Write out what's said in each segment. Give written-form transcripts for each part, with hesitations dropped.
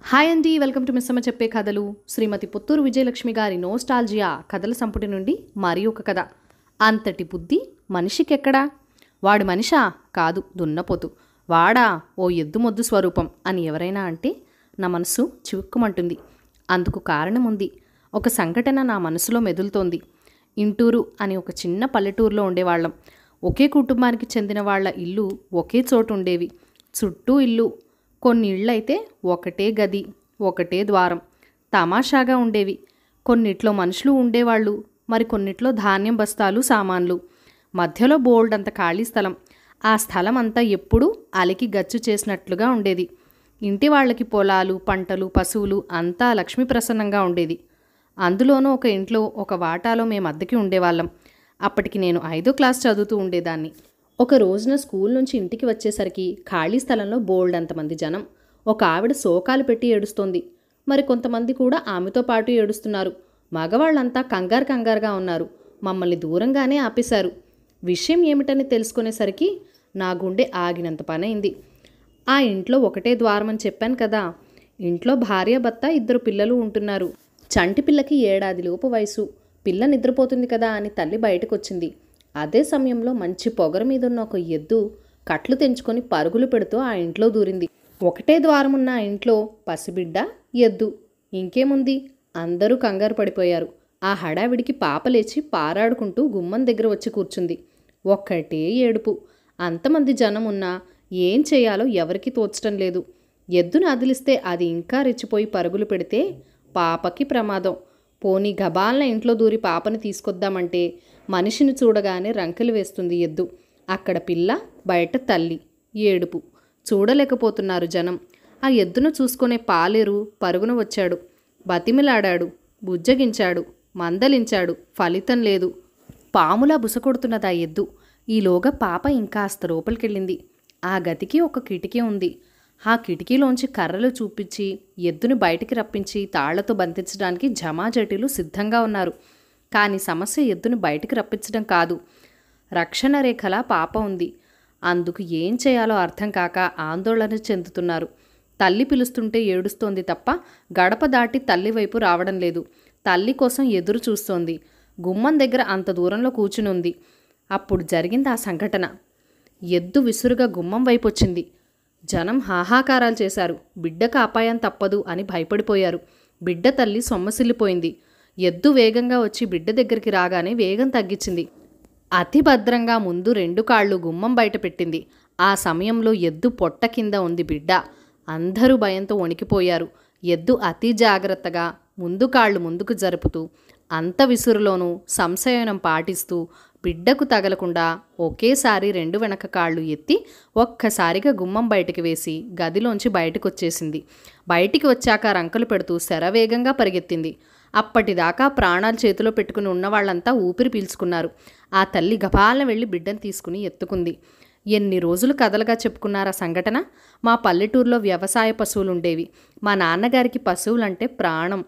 Hi అండి, welcome to Missamma చెప్పే కథలు. శ్రీమతి పుత్తూరు విజయలక్ష్మి గారి నోస్టాల్జియా కథల సంపుటి నుండి మరి ఒక కథ. అంతటి బుద్ధి మనిషికెక్కడా? వాడు మనిషా? కాదు, దున్నపోతు. వాడా ఓ ఎద్దు మొద్దు స్వరూపం అని ఎవరైనా అంటే నా మనసు చివుక్కుమంటుంది. అందుకు కారణం ఉంది. ఒక సంఘటన నా మనసులో మెదులుతోంది. ఇంటూరు అని ఒక చిన్న పల్లెటూరులో ఉండేవాళ్ళం. ఒకే కుటుంబానికి చెందిన వాళ్ళ ఇల్లు ఒకే చోటు ఉండేవి. చుట్టూ ఇల్లు. కొన్ని ఇళ్ళైతే ఒకటే గది, ఒకటే ద్వారం. తమాషాగా ఉండేవి. కొన్నిట్లో మనుషులు ఉండేవాళ్ళు, మరికొన్నిట్లో ధాన్యం బస్తాలు, సామాన్లు. మధ్యలో బోల్డ్ అంత ఖాళీ స్థలం. ఆ స్థలం అంతా ఎప్పుడూ అలికి గచ్చు చేసినట్లుగా ఉండేది. ఇంటి వాళ్ళకి పొలాలు, పంటలు, పశువులు అంతా లక్ష్మీ ప్రసన్నంగా ఉండేది. అందులోనూ ఒక ఇంట్లో ఒక వాటాలో మేము అద్దెకి ఉండేవాళ్ళం. అప్పటికి నేను 5వ క్లాస్ చదువుతూ ఉండేదాన్ని. ఒక రోజున స్కూల్ నుంచి ఇంటికి వచ్చేసరికి ఖాళీ స్థలంలో బోల్డ్ అంతమంది జనం. ఒక ఆవిడ శోకాలు పెట్టి ఏడుస్తోంది. మరి కొంతమంది కూడా ఆమెతో పాటు ఏడుస్తున్నారు. మగవాళ్ళంతా కంగారుగా ఉన్నారు. మమ్మల్ని దూరంగానే ఆపేశారు. విషయం ఏమిటని తెలుసుకునేసరికి నా గుండె ఆగినంత పనైంది. ఆ ఇంట్లో ఒకటే ద్వారం అని చెప్పాను కదా. ఇంట్లో భార్య భర్త 2 పిల్లలు ఉంటున్నారు. చంటి పిల్లకి 7 ఏడాదిలోపు వయసు. పిల్ల నిద్రపోతుంది కదా అని తల్లి బయటకొచ్చింది. అదే సమయంలో మంచి పొగరు మీదున్న ఒక ఎద్దు కట్లు తెంచుకొని పరుగులు పెడుతూ ఆ ఇంట్లో దూరింది. ఒకటే ద్వారమున్న ఆ ఇంట్లో పసిబిడ్డ, ఎద్దు. ఇంకేముంది? అందరూ కంగారు పడిపోయారు. ఆ హడావిడికి పాప లేచి పారాడుకుంటూ గుమ్మం దగ్గర వచ్చి కూర్చుంది. ఒక్కటే ఏడుపు. అంతమంది జనం ఉన్నా ఏం చేయాలో ఎవరికీ తోచటం లేదు. ఎద్దును అదిలిస్తే అది ఇంకా రెచ్చిపోయి పరుగులు పెడితే పాపకి ప్రమాదం. పోనీ గబాలన ఇంట్లో దూరి పాపని తీసుకొద్దామంటే మనిషిని చూడగానే రంకెలు వేస్తుంది ఎద్దు. అక్కడ పిల్ల, బయట తల్లి. ఏడుపు. చూడలేకపోతున్నారు జనం. ఆ ఎద్దును చూసుకునే పాలేరు పరుగున వచ్చాడు. బతిమిలాడాడు, బుజ్జగించాడు, మందలించాడు. ఫలితం లేదు. పాములా బుసకొడుతున్నది ఆ ఎద్దు. ఈలోగా పాప ఇంకాస్త లోపలికెళ్ళింది. ఆ గదికి ఒక కిటికీ ఉంది. ఆ కిటికీలోంచి కర్రలు చూపించి ఎద్దును బయటికి రప్పించి తాళ్లతో బంధించడానికి జమాజటీలు సిద్ధంగా ఉన్నారు. కానీ సమస్య ఎద్దును బయటికి రప్పించడం కాదు. రక్షణ రేఖలా పాప ఉంది. అందుకు ఏం చేయాలో అర్థం కాక ఆందోళన చెందుతున్నారు. తల్లి పిలుస్తుంటే ఏడుస్తోంది తప్ప గడప దాటి తల్లి వైపు రావడం లేదు. తల్లి కోసం ఎదురు చూస్తోంది. గుమ్మం దగ్గర అంత దూరంలో కూర్చునుంది. అప్పుడు జరిగింది ఆ సంఘటన. ఎద్దు విసురుగా గుమ్మం వైపు వచ్చింది. జనం హాహాకారాలు చేశారు. బిడ్డకు అపాయం తప్పదు అని భయపడిపోయారు. బిడ్డ తల్లి సొమ్మసిల్లిపోయింది. ఎద్దు వేగంగా వచ్చి బిడ్డ దగ్గరికి రాగానే వేగం తగ్గించింది. అతి భద్రంగా ముందు 2 కాళ్ళు గుమ్మం బయట పెట్టింది. ఆ సమయంలో ఎద్దు పొట్ట కింద ఉంది బిడ్డ. అందరూ భయంతో వణికిపోయారు. ఎద్దు అతి జాగ్రత్తగా ముందు కాళ్ళు ముందుకు జరుపుతూ అంత విసురులోనూ సంశయనం పాటిస్తూ బిడ్డకు తగలకుండా ఒకేసారి 2 వెనక కాళ్ళు ఎత్తి ఒక్కసారిగా గుమ్మం బయటికి వేసి గదిలోంచి బయటకొచ్చేసింది. బయటికి వచ్చాక రంకలు పెడుతూ శరవేగంగా పరిగెత్తింది. అప్పటిదాకా ప్రాణాలు చేతిలో పెట్టుకుని ఉన్నవాళ్లంతా ఊపిరి పీల్చుకున్నారు. ఆ తల్లి గబాలన వెళ్ళి బిడ్డను తీసుకుని ఎత్తుకుంది. ఎన్ని రోజులు కథలుగా చెప్పుకున్నారా సంఘటన. మా పల్లెటూరులో వ్యవసాయ పశువులుండేవి. మా నాన్నగారికి పశువులంటే ప్రాణం.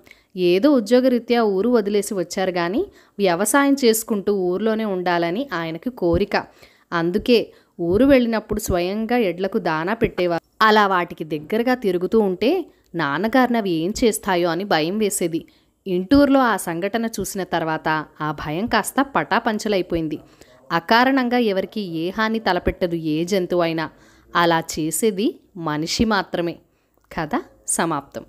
ఏదో ఉద్యోగరీత్యా ఊరు వదిలేసి వచ్చారు కానీ వ్యవసాయం చేసుకుంటూ ఊర్లోనే ఉండాలని ఆయనకి కోరిక. అందుకే ఊరు వెళ్ళినప్పుడు స్వయంగా ఎడ్లకు దానా పెట్టేవారు. అలా వాటికి దగ్గరగా తిరుగుతూ ఉంటే నాన్నగారిని అవి ఏం చేస్తాయో అని భయం వేసేది. ఇంటూరులో ఆ సంఘటన చూసిన తర్వాత ఆ భయం కాస్త పటాపంచలైపోయింది. అకారణంగా ఎవరికి ఏ హాని తలపెట్టదు ఏ జంతువు అయినా. అలా చేసేది మనిషి మాత్రమే. కథ సమాప్తం.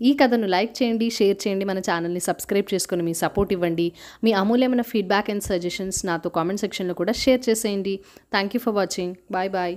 ఈ కథను లైక్ చేయండి, షేర్ చేయండి, మన ఛానల్ని సబ్స్క్రైబ్ చేసుకుని మీ సపోర్ట్ ఇవ్వండి. మీ అమూల్యమైన ఫీడ్బ్యాక్ అండ్ సజెషన్స్ నాతో కామెంట్ సెక్షన్లో కూడా షేర్ చేసేయండి. Thank you for watching. Bye bye.